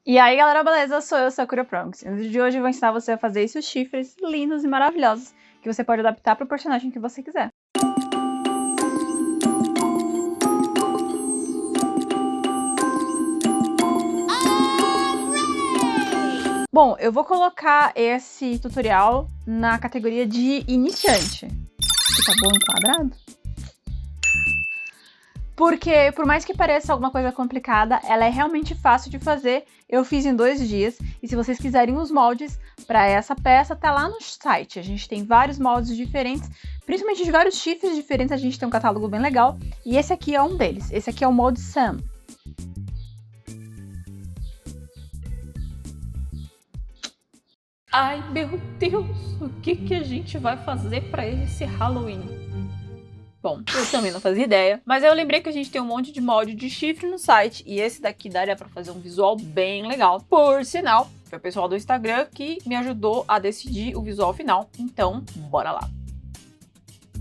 E aí galera, beleza? Sou eu, Sakura Pronx. No vídeo de hoje eu vou ensinar você a fazer esses chifres lindos e maravilhosos que você pode adaptar para o personagem que você quiser. Bom, eu vou colocar esse tutorial na categoria de iniciante. Tá bom enquadrado? Porque, por mais que pareça alguma coisa complicada, ela é realmente fácil de fazer. Eu fiz em 2 dias. E se vocês quiserem os moldes para essa peça, tá lá no site. A gente tem vários moldes diferentes, principalmente de vários chifres diferentes. A gente tem um catálogo bem legal. E esse aqui é um deles. Esse aqui é o molde Sam. Ai, meu Deus, o que a gente vai fazer para esse Halloween? Bom, eu também não fazia ideia, mas eu lembrei que a gente tem um monte de molde de chifre no site e esse daqui daria para fazer um visual bem legal. Por sinal, foi o pessoal do Instagram que me ajudou a decidir o visual final, então bora lá.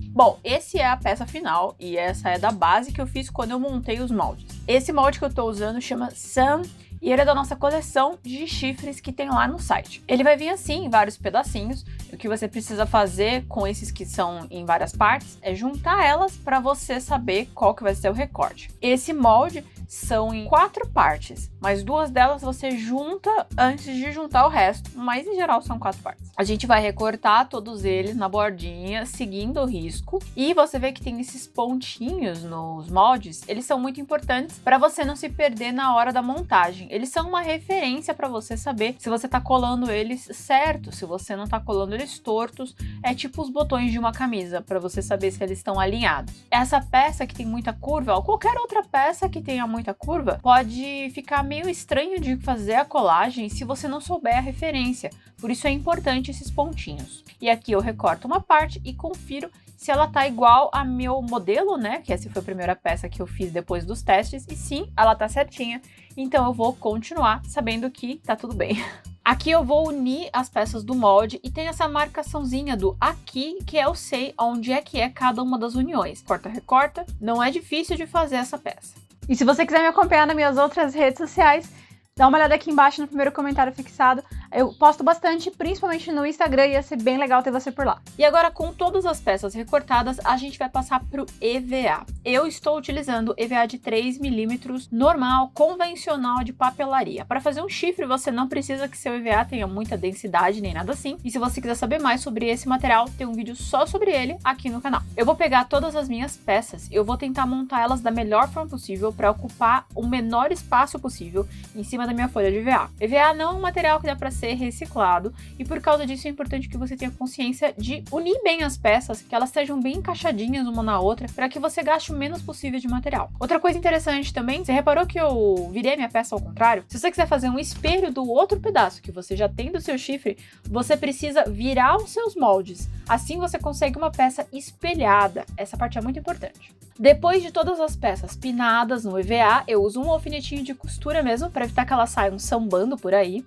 Bom, esse é a peça final e essa é da base que eu fiz quando eu montei os moldes. Esse molde que eu tô usando chama Sam e ele é da nossa coleção de chifres que tem lá no site. Ele vai vir assim, em vários pedacinhos. O que você precisa fazer com esses que são em várias partes é juntar elas para você saber qual que vai ser o recorte. Esse molde são em 4 partes, mas 2 delas você junta antes de juntar o resto, mas em geral são 4 partes. A gente vai recortar todos eles na bordinha, seguindo o risco, e você vê que tem esses pontinhos nos moldes, eles são muito importantes para você não se perder na hora da montagem. Eles são uma referência para você saber se você tá colando eles certo, se você não tá colando eles tortos, é tipo os botões de uma camisa, para você saber se eles estão alinhados. Essa peça que tem muita curva, ou qualquer outra peça que tenha muita curva, pode ficar meio estranho de fazer a colagem se você não souber a referência, por isso é importante esses pontinhos. E aqui eu recorto uma parte e confiro se ela tá igual a meu modelo, né, que essa foi a primeira peça que eu fiz depois dos testes, e sim, ela tá certinha, então eu vou continuar sabendo que tá tudo bem. Aqui eu vou unir as peças do molde e tem essa marcaçãozinha do aqui, que eu sei onde é que é cada uma das uniões. Corta, recorta, não é difícil de fazer essa peça. E se você quiser me acompanhar nas minhas outras redes sociais, dá uma olhada aqui embaixo no primeiro comentário fixado. Eu posto bastante, principalmente no Instagram, e ia ser bem legal ter você por lá. E agora, com todas as peças recortadas, a gente vai passar para o EVA. Eu estou utilizando EVA de 3mm normal, convencional de papelaria. Para fazer um chifre, você não precisa que seu EVA tenha muita densidade, nem nada assim. E se você quiser saber mais sobre esse material, tem um vídeo só sobre ele aqui no canal. Eu vou pegar todas as minhas peças, eu vou tentar montar elas da melhor forma possível para ocupar o menor espaço possível em cima da minha folha de EVA. EVA não é um material que dá para ser reciclado e por causa disso é importante que você tenha consciência de unir bem as peças, que elas estejam bem encaixadinhas uma na outra, para que você gaste o menos possível de material. Outra coisa interessante também, você reparou que eu virei minha peça ao contrário? Se você quiser fazer um espelho do outro pedaço que você já tem do seu chifre, você precisa virar os seus moldes. Assim você consegue uma peça espelhada. Essa parte é muito importante. Depois de todas as peças pinadas no EVA, eu uso um alfinetinho de costura mesmo, para evitar que elas saiam sambando por aí.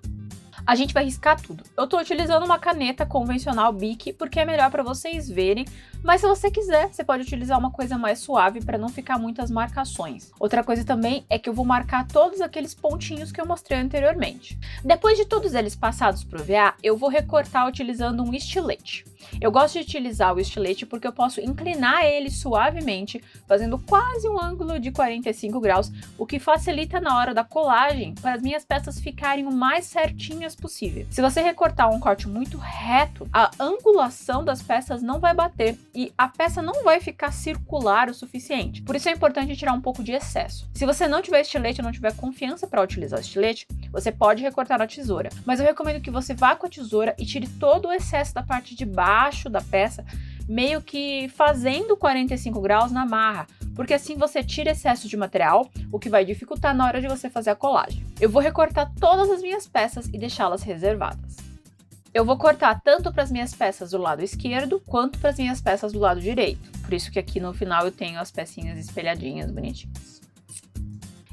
A gente vai riscar tudo. Eu tô utilizando uma caneta convencional Bic, porque é melhor para vocês verem, mas se você quiser, você pode utilizar uma coisa mais suave para não ficar muitas marcações. Outra coisa também é que eu vou marcar todos aqueles pontinhos que eu mostrei anteriormente. Depois de todos eles passados pro EVA, eu vou recortar utilizando um estilete. Eu gosto de utilizar o estilete porque eu posso inclinar ele suavemente, fazendo quase um ângulo de 45 graus, o que facilita na hora da colagem para as minhas peças ficarem o mais certinhas possível. Se você recortar um corte muito reto, a angulação das peças não vai bater e a peça não vai ficar circular o suficiente. Por isso é importante tirar um pouco de excesso. Se você não tiver estilete ou não tiver confiança para utilizar o estilete, você pode recortar na tesoura, mas eu recomendo que você vá com a tesoura e tire todo o excesso da parte de baixo da peça, meio que fazendo 45 graus na marra, porque assim você tira excesso de material, o que vai dificultar na hora de você fazer a colagem. Eu vou recortar todas as minhas peças e deixá-las reservadas. Eu vou cortar tanto para as minhas peças do lado esquerdo, quanto para as minhas peças do lado direito. Por isso que aqui no final eu tenho as pecinhas espelhadinhas, bonitinhas.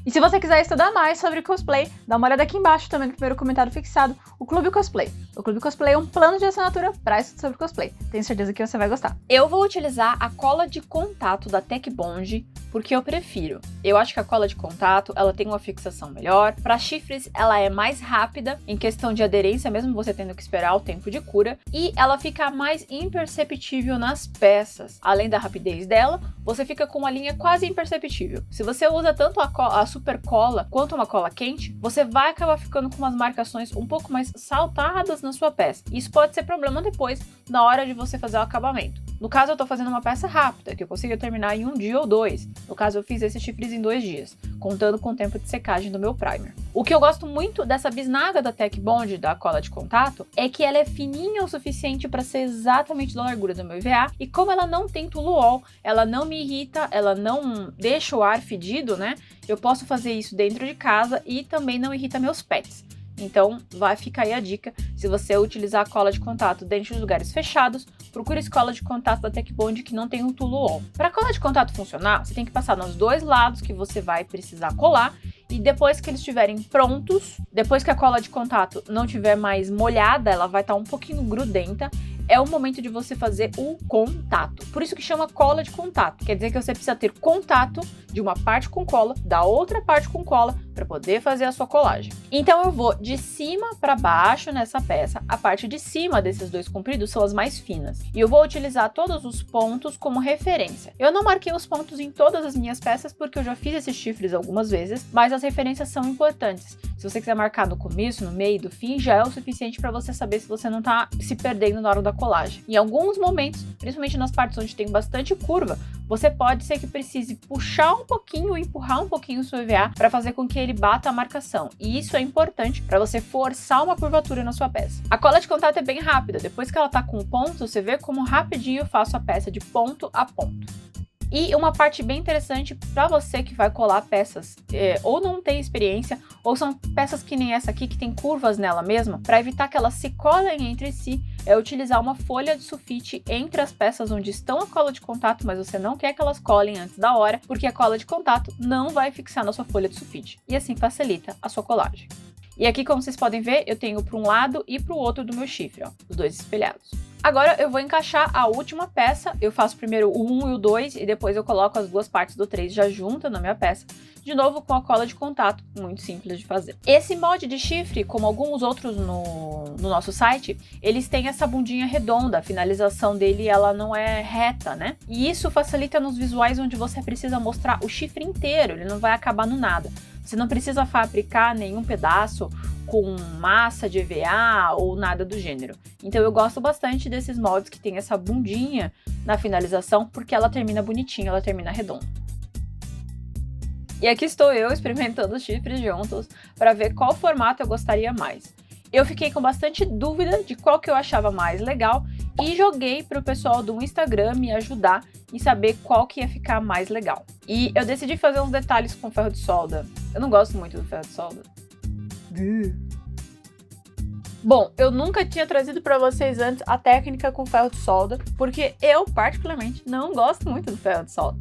E se você quiser estudar mais sobre cosplay, dá uma olhada aqui embaixo também no primeiro comentário fixado, o Clube Cosplay. O Clube Cosplay é um plano de assinatura para estudo sobre cosplay. Tenho certeza que você vai gostar. Eu vou utilizar a cola de contato da Tech Bond, porque eu prefiro. Eu acho que a cola de contato, ela tem uma fixação melhor. Para chifres, ela é mais rápida em questão de aderência, mesmo você tendo que esperar o tempo de cura. E ela fica mais imperceptível nas peças. Além da rapidez dela, você fica com uma linha quase imperceptível. Se você usa tanto a super cola quanto uma cola quente, você vai acabar ficando com umas marcações um pouco mais saltadas na sua peça. Isso pode ser problema depois, na hora de você fazer o acabamento. No caso, eu tô fazendo uma peça rápida, que eu consigo terminar em 1 dia ou 2. No caso, eu fiz esses chifres em 2 dias, contando com o tempo de secagem do meu primer. O que eu gosto muito dessa bisnaga da Tech Bond, da cola de contato, é que ela é fininha o suficiente para ser exatamente da largura do meu EVA, e como ela não tem tuluol, ela não me irrita, ela não deixa o ar fedido, né? Eu posso fazer isso dentro de casa e também não irrita meus pets. Então, vai ficar aí a dica. Se você utilizar a cola de contato dentro de lugares fechados, procure cola de contato da Tech Bond que não tem um tuluol. Para a cola de contato funcionar, você tem que passar nos 2 lados que você vai precisar colar, e depois que eles estiverem prontos, depois que a cola de contato não estiver mais molhada, ela vai estar um pouquinho grudenta, é o momento de você fazer o contato. Por isso que chama cola de contato. Quer dizer que você precisa ter contato de uma parte com cola, da outra parte com cola, para poder fazer a sua colagem. Então eu vou de cima para baixo nessa peça. A parte de cima desses 2 compridos são as mais finas. E eu vou utilizar todos os pontos como referência. Eu não marquei os pontos em todas as minhas peças porque eu já fiz esses chifres algumas vezes, mas as referências são importantes. Se você quiser marcar no começo, no meio, do fim, já é o suficiente para você saber se você não está se perdendo na hora da colagem. Em alguns momentos, principalmente nas partes onde tem bastante curva, você pode ser que precise puxar um pouquinho, empurrar um pouquinho o seu EVA para fazer com que ele bata a marcação. E isso é importante para você forçar uma curvatura na sua peça. A cola de contato é bem rápida. Depois que ela está com o ponto, você vê como rapidinho eu faço a peça de ponto a ponto. E uma parte bem interessante para você que vai colar peças ou não tem experiência, ou são peças que nem essa aqui que tem curvas nela mesma, para evitar que elas se colem entre si, é utilizar uma folha de sulfite entre as peças onde estão a cola de contato, mas você não quer que elas colem antes da hora, porque a cola de contato não vai fixar na sua folha de sulfite, e assim facilita a sua colagem. E aqui, como vocês podem ver, eu tenho para um lado e para o outro do meu chifre, ó, os 2 espelhados. Agora eu vou encaixar a última peça, eu faço primeiro o 1 e o 2 e depois eu coloco as 2 partes do 3 já juntas na minha peça, de novo com a cola de contato, muito simples de fazer. Esse molde de chifre, como alguns outros no nosso site, eles têm essa bundinha redonda, a finalização dele ela não é reta, né? E isso facilita nos visuais onde você precisa mostrar o chifre inteiro, ele não vai acabar no nada. Você não precisa fabricar nenhum pedaço com massa de EVA ou nada do gênero. Então eu gosto bastante desses moldes que tem essa bundinha na finalização, porque ela termina bonitinha, ela termina redonda. E aqui estou eu experimentando os chifres juntos para ver qual formato eu gostaria mais. Eu fiquei com bastante dúvida de qual que eu achava mais legal e joguei para o pessoal do Instagram me ajudar em saber qual que ia ficar mais legal. E eu decidi fazer uns detalhes com ferro de solda. Eu não gosto muito do ferro de solda. Bom, eu nunca tinha trazido para vocês antes a técnica com ferro de solda, porque eu particularmente não gosto muito do ferro de solda.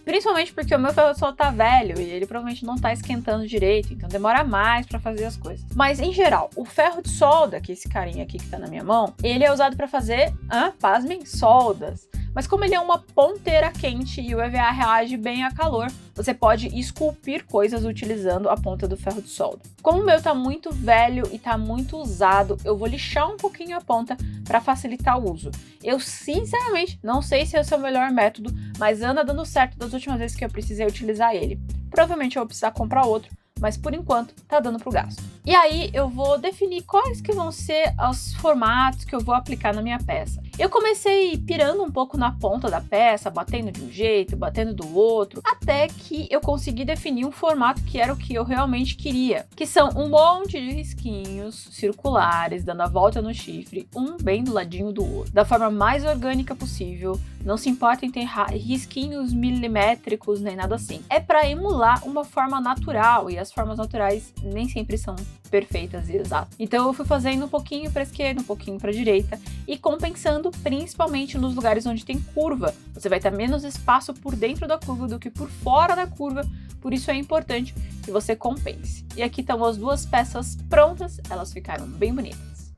Principalmente porque o meu ferro de solda tá velho e ele provavelmente não tá esquentando direito, então demora mais para fazer as coisas. Mas em geral, o ferro de solda, que é esse carinha aqui que tá na minha mão, ele é usado para fazer, pasmem, soldas. Mas como ele é uma ponteira quente e o EVA reage bem a calor, você pode esculpir coisas utilizando a ponta do ferro de solda. Como o meu tá muito velho e tá muito usado, eu vou lixar um pouquinho a ponta para facilitar o uso. Eu sinceramente não sei se esse é o melhor método, mas anda dando certo das últimas vezes que eu precisei utilizar ele. Provavelmente eu vou precisar comprar outro, mas por enquanto tá dando pro gasto. E aí eu vou definir quais que vão ser os formatos que eu vou aplicar na minha peça. Eu comecei pirando um pouco na ponta da peça, batendo de um jeito, batendo do outro, até que eu consegui definir um formato que era o que eu realmente queria, que são um monte de risquinhos circulares, dando a volta no chifre, um bem do ladinho do outro, da forma mais orgânica possível. Não se importa em ter risquinhos milimétricos nem nada assim. É para emular uma forma natural, e as formas naturais nem sempre são perfeitas e exatas. Então eu fui fazendo um pouquinho para a esquerda, um pouquinho para a direita e compensando principalmente nos lugares onde tem curva. Você vai ter menos espaço por dentro da curva do que por fora da curva, por isso é importante que você compense. E aqui estão as 2 peças prontas, elas ficaram bem bonitas.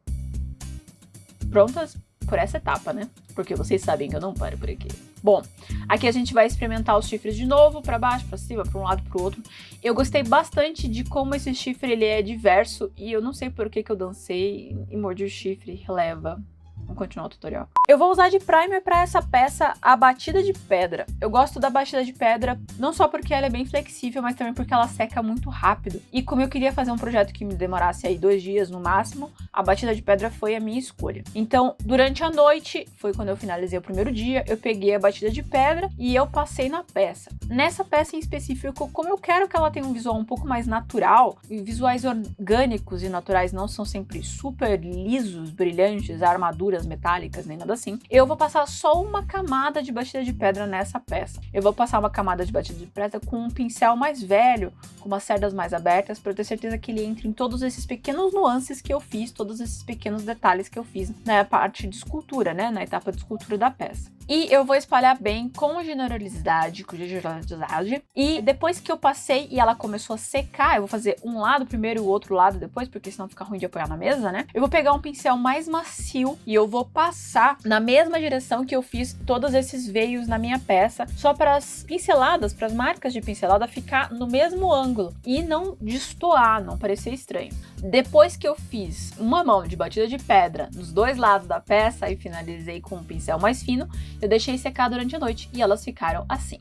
Prontas por essa etapa, né? Porque vocês sabem que eu não paro por aqui. Bom, aqui a gente vai experimentar os chifres de novo, para baixo, para cima, para um lado, para o outro. Eu gostei bastante de como esse chifre ele é diverso e eu não sei por que eu dancei e mordi o chifre, releva. Vamos continuar o tutorial. Eu vou usar de primer para essa peça a batida de pedra. Eu gosto da batida de pedra não só porque ela é bem flexível, mas também porque ela seca muito rápido. E como eu queria fazer um projeto que me demorasse aí 2 dias no máximo, a batida de pedra foi a minha escolha. Então, durante a noite, foi quando eu finalizei o primeiro dia, eu peguei a batida de pedra e eu passei na peça. Nessa peça em específico, como eu quero que ela tenha um visual um pouco mais natural, e visuais orgânicos e naturais não são sempre super lisos, brilhantes, armaduras metálicas, nem nada assim, eu vou passar só uma camada de batida de pedra nessa peça. Eu vou passar uma camada de batida de pedra com um pincel mais velho, com umas cerdas mais abertas, para eu ter certeza que ele entre em todos esses pequenos nuances que eu fiz, todos esses pequenos detalhes que eu fiz na parte de escultura, né, na etapa de escultura da peça. E eu vou espalhar bem com generosidade, e depois que eu passei e ela começou a secar, eu vou fazer um lado primeiro e o outro lado depois, porque senão fica ruim de apoiar na mesa, né? Eu vou pegar um pincel mais macio e eu vou passar na mesma direção que eu fiz todos esses veios na minha peça, só para as pinceladas, para as marcas de pincelada ficar no mesmo ângulo e não destoar, não parecer estranho. Depois que eu fiz uma mão de batida de pedra nos 2 lados da peça e finalizei com um pincel mais fino, eu deixei secar durante a noite e elas ficaram assim.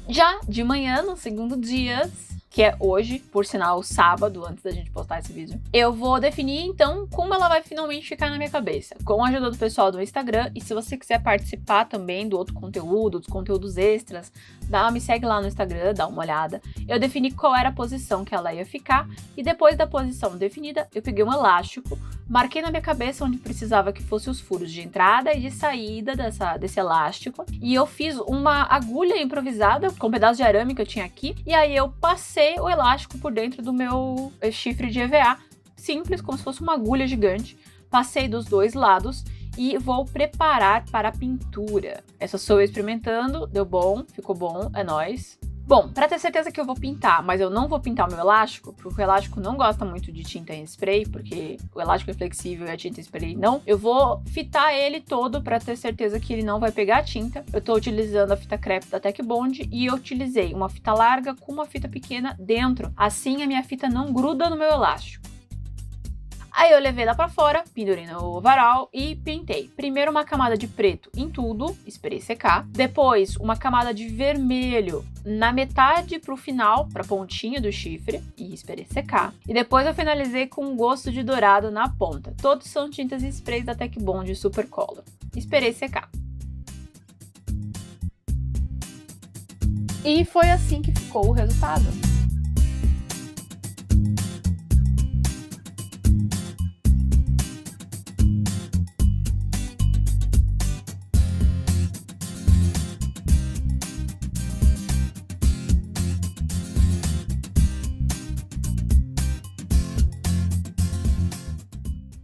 Já de manhã, no segundo dia, que é hoje, por sinal, sábado, antes da gente postar esse vídeo, eu vou definir, então, como ela vai finalmente ficar na minha cabeça, com a ajuda do pessoal do Instagram, e se você quiser participar também do outro conteúdo, dos conteúdos extras, me segue lá no Instagram, dá uma olhada. Eu defini qual era a posição que ela ia ficar, e depois da posição definida, eu peguei um elástico, marquei na minha cabeça onde precisava que fosse os furos de entrada e de saída desse elástico, e eu fiz uma agulha improvisada com um pedaço de arame que eu tinha aqui, e aí eu passei o elástico por dentro do meu chifre de EVA, simples, como se fosse uma agulha gigante. Passei dos 2 lados e vou preparar para a pintura. Essa sou eu experimentando, deu bom, ficou bom, é nóis. Bom, para ter certeza que eu vou pintar, mas eu não vou pintar o meu elástico, porque o elástico não gosta muito de tinta em spray, porque o elástico é flexível e a tinta em spray não. Eu vou fitar ele todo para ter certeza que ele não vai pegar tinta. Eu tô utilizando a fita crepe da Tech Bond e eu utilizei uma fita larga com uma fita pequena dentro. Assim a minha fita não gruda no meu elástico. Aí eu levei lá pra fora, pendurei no varal e pintei. Primeiro uma camada de preto em tudo, esperei secar. Depois uma camada de vermelho na metade pro final, pra pontinha do chifre, e esperei secar. E depois eu finalizei com um gosto de dourado na ponta. Todos são tintas e sprays da Tech Bond Super Color. Esperei secar. E foi assim que ficou o resultado.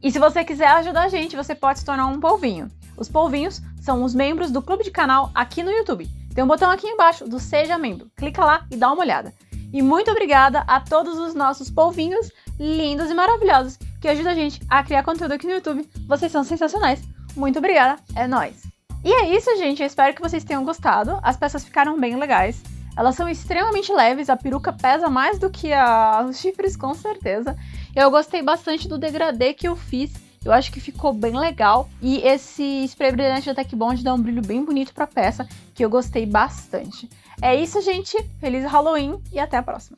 E se você quiser ajudar a gente, você pode se tornar um polvinho. Os polvinhos são os membros do clube de canal aqui no YouTube. Tem um botão aqui embaixo do Seja Membro. Clica lá e dá uma olhada. E muito obrigada a todos os nossos polvinhos lindos e maravilhosos que ajudam a gente a criar conteúdo aqui no YouTube. Vocês são sensacionais. Muito obrigada. É nóis. E é isso, gente. Eu espero que vocês tenham gostado. As peças ficaram bem legais. Elas são extremamente leves. A peruca pesa mais do que os chifres, com certeza. Eu gostei bastante do degradê que eu fiz. Eu acho que ficou bem legal. E esse spray brilhante da Tech Bond dá um brilho bem bonito pra peça, que eu gostei bastante. É isso, gente. Feliz Halloween e até a próxima.